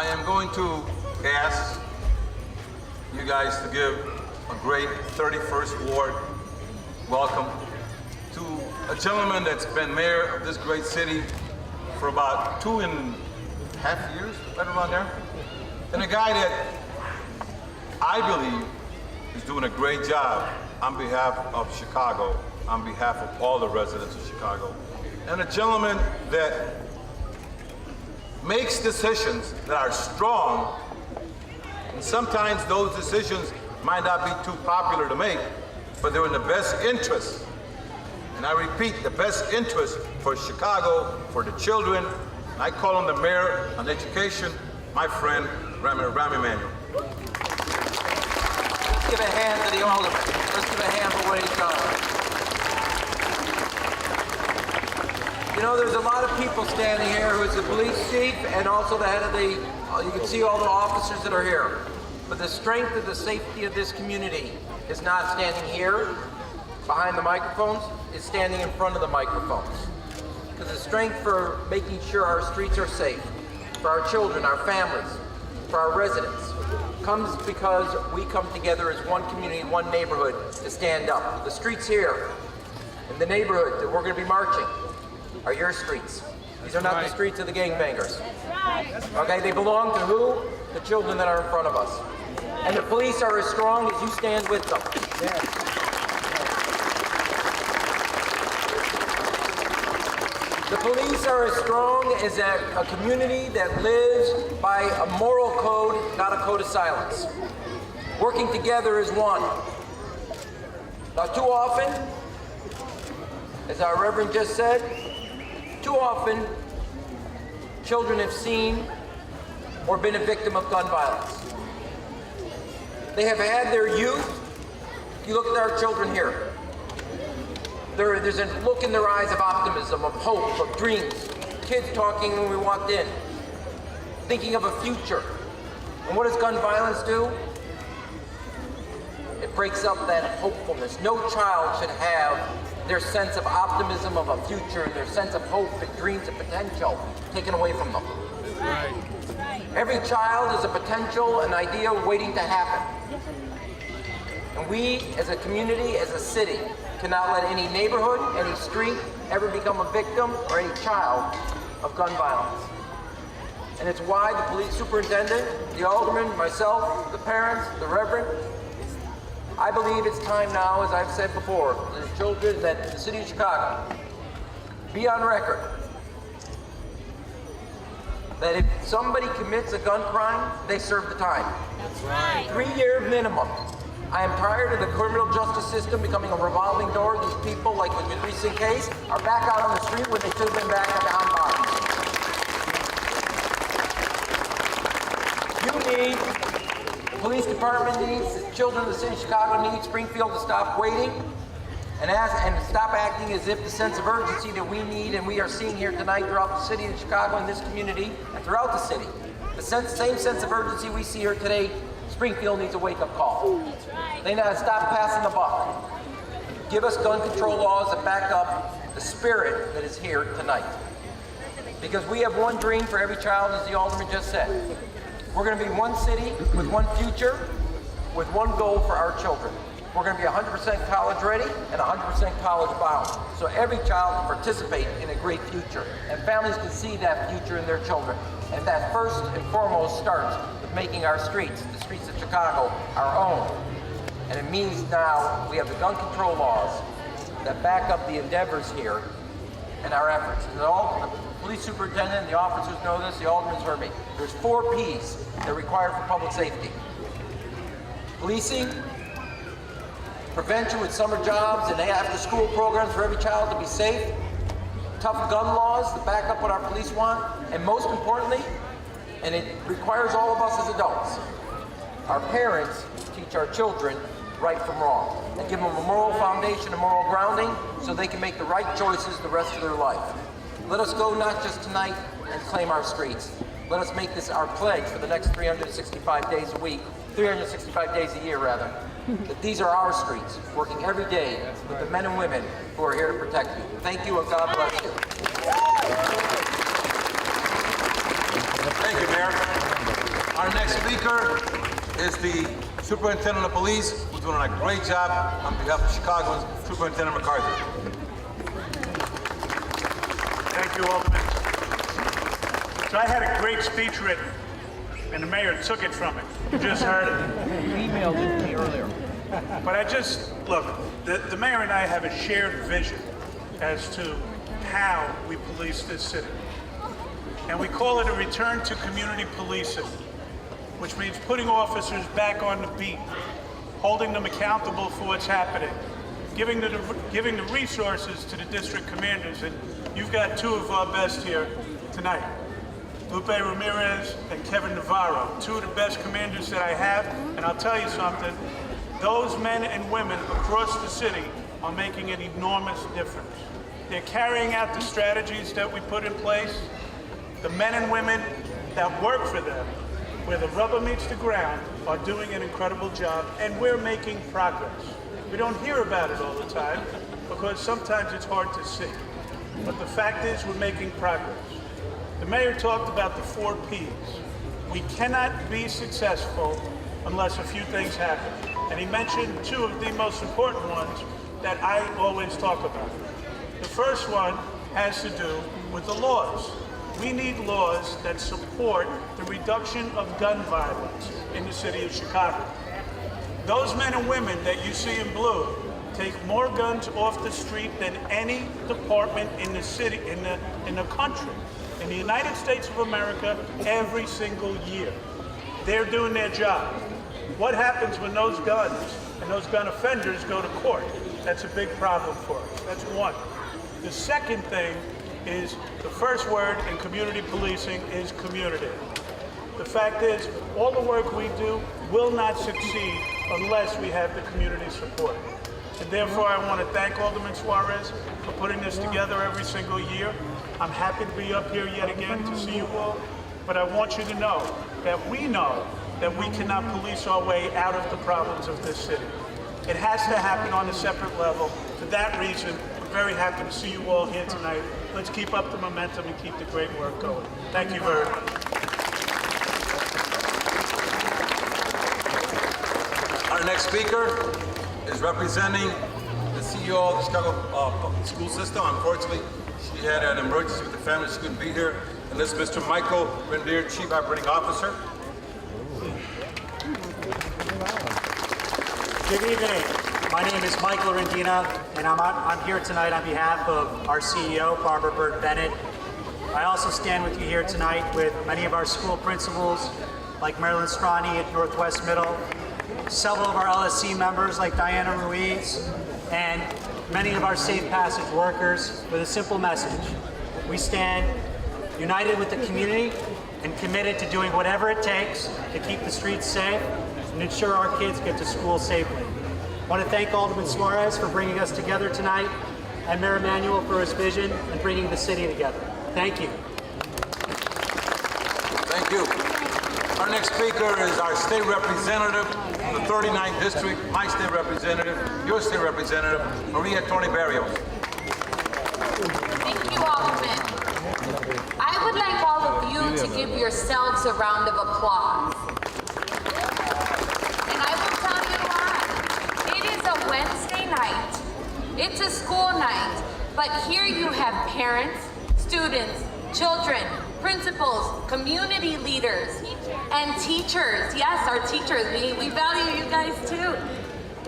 I am going to ask you guys to give a great 31st Ward welcome to a gentleman that's been mayor of this great city for about 2.5 years, right around there. And a guy that I believe is doing a great job on behalf of Chicago, on behalf of all the residents of Chicago. And a gentleman that makes decisions that are strong, and sometimes those decisions might not be too popular to make, but they're in the best interest. And I repeat, the best interest for Chicago, for the children. And I call him the mayor on education, my friend, Mayor Rahm Emanuel. Let's give a hand to the Alderman. Let's give a hand for what he's done. You know, there's a lot of people standing here who's the police chief and also the head of the, you can see all the officers that are here. But the strength of the safety of this community is not standing here behind the microphones, it's standing in front of the microphones. Because the strength for making sure our streets are safe, for our children, our families, for our residents, comes because we come together as one community, one neighborhood to stand up. The streets here, in the neighborhood that we're going to be marching, are your streets. These are not the streets of the gangbangers. Okay, they belong to who? The children that are in front of us. And the police are as strong as you stand with them. The police are as strong as a community that lives by a moral code, not a code of silence. Working together as one. Now, too often, as our Reverend just said, too often, children have seen or been a victim of gun violence. They have had their youth. You look at our children here. There's a look in their eyes of optimism, of hope, of dreams. Kids talking when we walked in, thinking of a future. And what does gun violence do? It breaks up that hopefulness. No child should have their sense of optimism of a future, and their sense of hope and dreams and potential taken away from them. Every child is a potential, an idea waiting to happen. And we, as a community, as a city, cannot let any neighborhood, any street, ever become a victim or any child of gun violence. And it's why the police superintendent, the alderman, myself, the parents, the reverend, I believe it's time now, as I've said before, the children that the city of Chicago be on record that if somebody commits a gun crime, they serve the time. That's right. 3-year minimum. I am tired of the criminal justice system becoming a revolving door. These people, like with the recent case, are back out on the street when they should have been back behind bars. You need, the police department needs, the children of the city of Chicago need Springfield to stop waiting and stop acting as if the sense of urgency that we need and we are seeing here tonight throughout the city of Chicago and this community and throughout the city. The same sense of urgency we see here today, Springfield needs a wake-up call. That's right. They need to stop passing the buck. Give us gun control laws that back up the spirit that is here tonight. Because we have one dream for every child, as the alderman just said. We're going to be one city with one future, with one goal for our children. We're going to be 100% college ready and 100% college bound. So every child can participate in a great future. And families can see that future in their children. And that first and foremost starts with making our streets, the streets of Chicago, our own. And it means now we have the gun control laws that back up the endeavors here and our efforts. And the police superintendent, the officers know this, the alderman's heard me. There's 4 Ps that are required for public safety. Policing, prevention with summer jobs and after-school programs for every child to be safe, tough gun laws to back up what our police want, and most importantly, and it requires all of us as adults, our parents teach our children right from wrong and give them a moral foundation, a moral grounding, so they can make the right choices the rest of their life. Let us go not just tonight and claim our streets. Let us make this our pledge for the next 365 days a week, 365 days a year rather, that these are our streets, working every day with the men and women who are here to protect you. Thank you and God bless you. Thank you, Mayor. Our next speaker is the Superintendent of Police, who's doing a great job on behalf of Chicagoans, Superintendent McCarthy. Thank you, Alderman. So I had a great speech written, and the mayor took it from me. You just heard it. You emailed it to me earlier. But look, the mayor and I have a shared vision as to how we police this city. And we call it a return to community policing, which means putting officers back on the beat, holding them accountable for what's happening, giving the resources to the district commanders. And you've got two of our best here tonight, Lupe Ramirez and Kevin Navarro, two of the best commanders that I have. And I'll tell you something, those men and women across the city are making an enormous difference. They're carrying out the strategies that we put in place. The men and women that work for them, where the rubber meets the ground, are doing an incredible job, and we're making progress. We don't hear about it all the time because sometimes it's hard to see. But the fact is, we're making progress. The mayor talked about the 4 Ps. We cannot be successful unless a few things happen. And he mentioned 2 of the most important ones that I always talk about. The first one has to do with the laws. We need laws that support the reduction of gun violence in the city of Chicago. Those men and women that you see in blue take more guns off the street than any department in the city, in the country, in the United States of America, every single year. They're doing their job. What happens when those guns and those gun offenders go to court? That's a big problem for us. That's one. The second thing is, the first word in community policing is community. The fact is, all the work we do will not succeed unless we have the community support. And therefore, I want to thank Alderman Suarez for putting this together every single year. I'm happy to be up here yet again to see you all, but I want you to know that we cannot police our way out of the problems of this city. It has to happen on a separate level. For that reason, I'm very happy to see you all here tonight. Let's keep up the momentum and keep the great work going. Thank you very much. Our next speaker is representing the CEO of the Chicago Public School System. Unfortunately, she had an emergency with the family. She couldn't be here. And this is Mr. Michael Rendier, Chief Operating Officer. Good evening. My name is Michael Rendina, and I'm here tonight on behalf of our CEO, Barbara Bird Bennett. I also stand with you here tonight with many of our school principals, like Marilyn Strani at Northwest Middle, several of our LSC members like Diana Ruiz, and many of our Safe Passage workers with a simple message. We stand united with the community and committed to doing whatever it takes to keep the streets safe and ensure our kids get to school safely. I want to thank Alderman Suarez for bringing us together tonight, and Mayor Emanuel for his vision and bringing the city together. Thank you. Thank you. Our next speaker is our state representative from the 39th District, my state representative, your state representative, Antonia Berrios. Thank you, Alderman. I would like all of you to give yourselves a round of applause. And I will tell you why. It is a Wednesday night. It's a school night. But here you have parents, students, children, principals, community leaders, and teachers. Yes, our teachers. We value you guys too.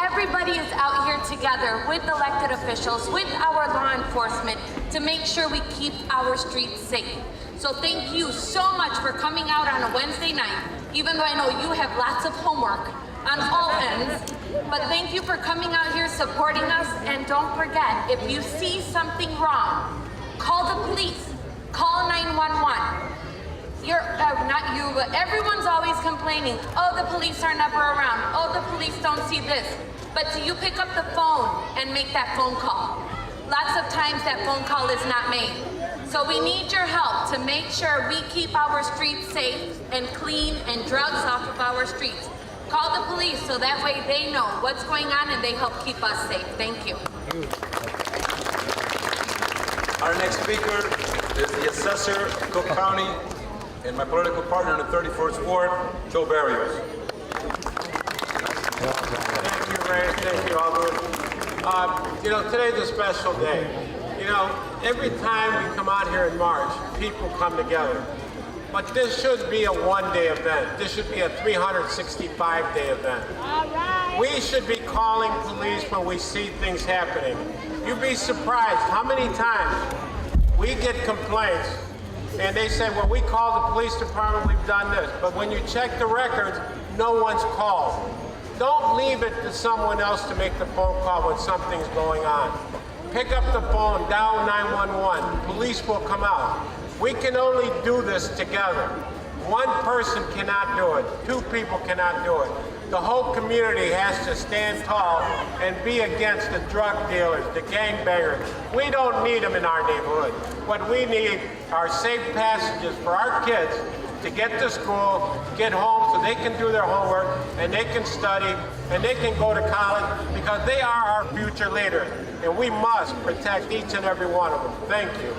Everybody is out here together with elected officials, with our law enforcement, to make sure we keep our streets safe. So thank you so much for coming out on a Wednesday night, even though I know you have lots of homework on all ends. But thank you for coming out here, supporting us, and don't forget, if you see something wrong, call the police, call 911. Not you, but everyone's always complaining, oh, the police are never around, oh, the police don't see this. But do you pick up the phone and make that phone call? Lots of times that phone call is not made. So we need your help to make sure we keep our streets safe and clean and drugs off of our streets. Call the police so that way they know what's going on and they help keep us safe. Thank you. Our next speaker is the Assessor, Cook County, and my political partner in the 31st Ward, Joe Berrios. Thank you, Ray. Thank you, Alderman. Today's a special day. Every time we come out here in March, people come together. But this should be a one-day event. This should be a 365-day event. All right. We should be calling police when we see things happening. You'd be surprised how many times we get complaints and they say, well, we called the police department, we've done this. But when you check the records, no one's called. Don't leave it to someone else to make the phone call when something's going on. Pick up the phone, dial 911. Police will come out. We can only do this together. One person cannot do it. Two people cannot do it. The whole community has to stand tall and be against the drug dealers, the gangbangers. We don't need them in our neighborhood. What we need are safe passages for our kids to get to school, get home so they can do their homework and they can study and they can go to college because they are our future leaders. And we must protect each and every one of them. Thank you.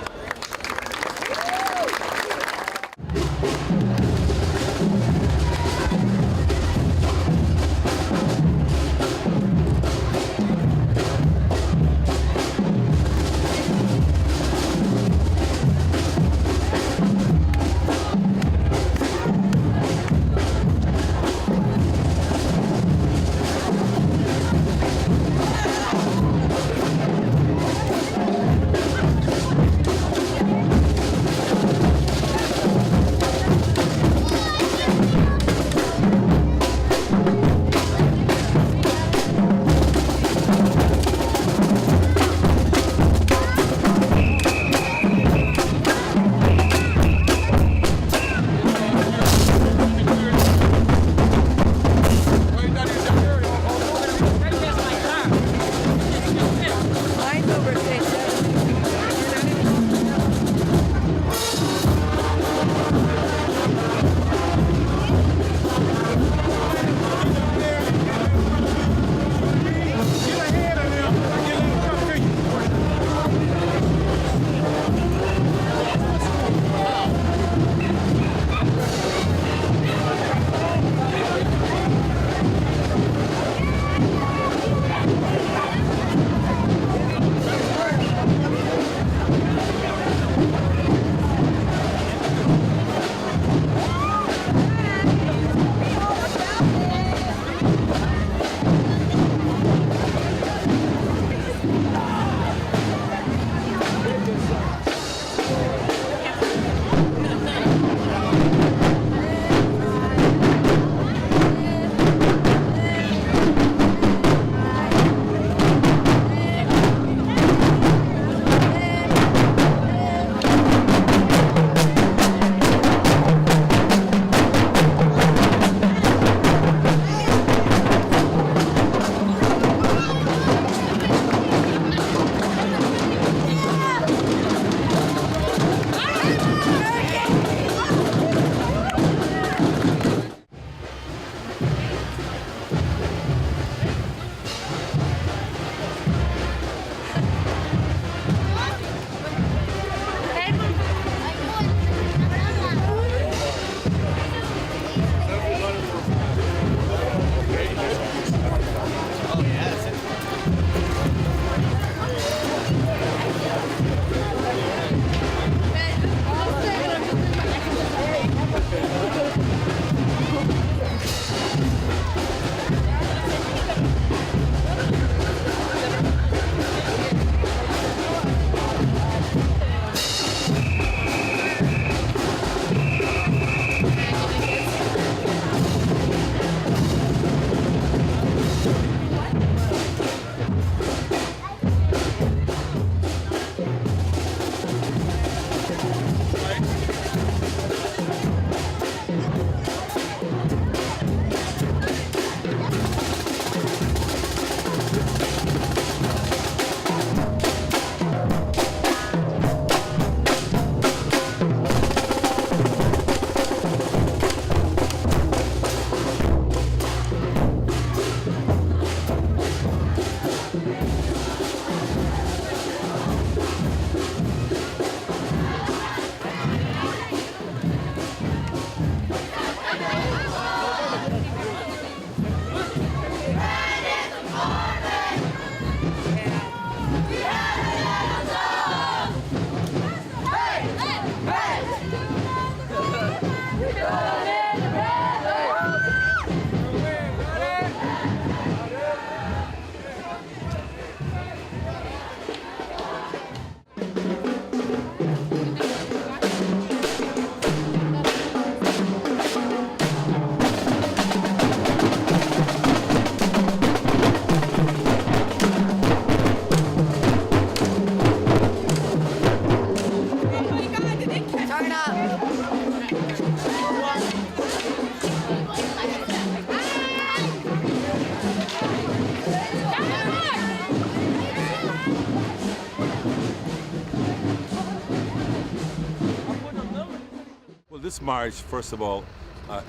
This march, first of all,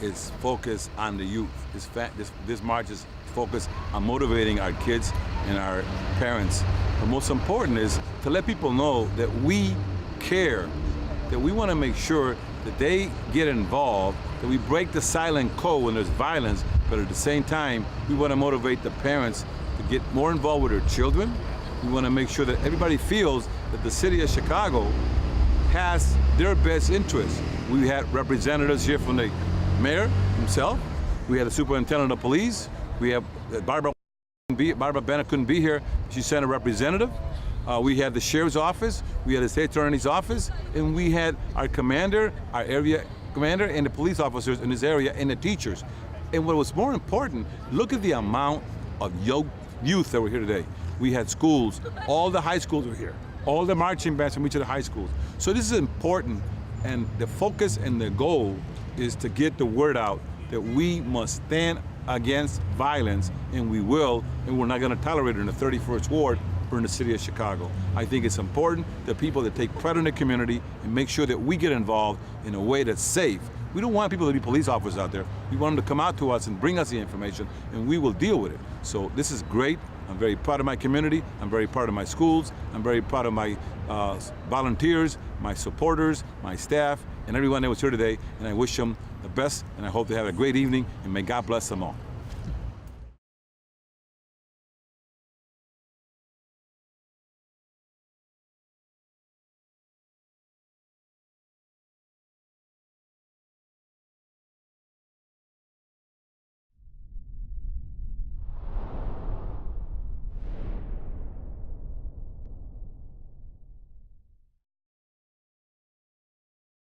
is focused on the youth. This march is focused on motivating our kids and our parents. But most important is to let people know that we care, that we want to make sure that they get involved, that we break the silent code when there's violence, but at the same time, we want to motivate the parents to get more involved with their children. We want to make sure that everybody feels that the city of Chicago has their best interests. We had representatives here from the mayor himself. We had the superintendent of police. We have Barbara Bennett couldn't be here. She sent a representative. We had the sheriff's office. We had the state attorney's office. And we had our commander, our area commander, and the police officers in this area, and the teachers. And what was more important, look at the amount of youth that were here today. We had schools. All the high schools were here. All the marching bands from each of the high schools. So this is important, and the focus and the goal is to get the word out that we must stand against violence, and we will, and we're not going to tolerate it in the 31st Ward or in the city of Chicago. I think it's important that people that take pride in the community and make sure that we get involved in a way that's safe. We don't want people to be police officers out there. We want them to come out to us and bring us the information, and we will deal with it. So this is great. I'm very proud of my community. I'm very proud of my schools. I'm very proud of my volunteers, my supporters, my staff, and everyone that was here today. And I wish them the best, and I hope they have a great evening, and may God bless them all.